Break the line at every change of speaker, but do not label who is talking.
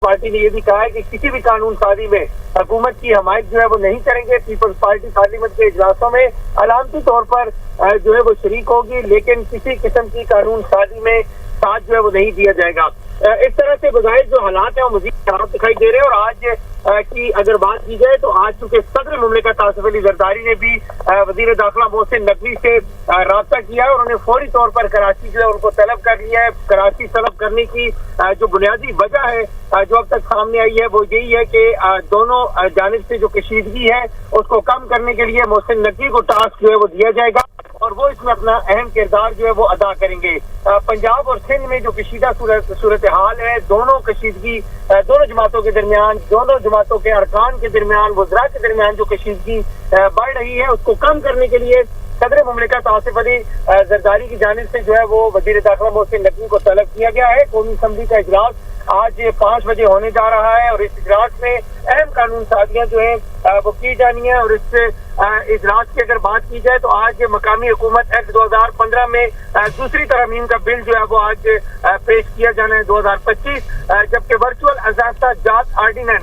Party نے یہ بھی کہا ہے کہ کسی بھی قانون سازی میں حکومت کی حمایت جو ہے وہ نہیں کریں گے. پیپلز پارٹی پارلیمنٹ کے اجلاسوں میں علامتی طور پر جو ہے وہ شریک ہوگی، لیکن کسی قسم کی قانون سازی میں ساتھ جو ہے وہ نہیں دیا جائے گا. اس طرح سے بظاہر جو حالات ہیں وہ مزید خراب دکھائی دے رہے ہیں. اور آج کی اگر بات کی جائے تو آج چونکہ صدر مملکت آصف علی زرداری نے بھی وزیر داخلہ محسن نقوی سے رابطہ کیا ہے، اور انہوں نے فوری طور پر کراچی جو ہے ان کو طلب کر لیا ہے. کراچی طلب کرنے کی جو بنیادی وجہ ہے جو اب تک سامنے آئی ہے وہ یہی ہے کہ دونوں جانب سے جو کشیدگی ہے اس کو کم کرنے کے لیے محسن نقوی کو ٹاسک جو ہے وہ دیا جائے گا، اور وہ اس میں اپنا اہم کردار جو ہے وہ ادا کریں گے. پنجاب اور سندھ میں جو کشیدہ صورتحال ہے، دونوں کشیدگی دونوں جماعتوں کے درمیان، دونوں جماعتوں کے ارکان کے درمیان، وزراء کے درمیان جو کشیدگی بڑھ رہی ہے اس کو کم کرنے کے لیے صدر مملکت آصف علی زرداری کی جانب سے جو ہے وہ وزیر داخلہ محسن نقوی کو طلب کیا گیا ہے. قومی اسمبلی کا اجلاس آج 5 بجے ہونے جا رہا ہے، اور اس اجلاس میں اہم قانون سازیاں جو ہیں وہ کی جانی ہیں. اور اس اجلاس کی اگر بات کی جائے تو آج مقامی حکومت ایکٹ 2015 میں دوسری ترمیم کا بل جو ہے وہ آج پیش کیا جانا ہے 2025، جبکہ ورچوئل اضافہ جات آرڈیننس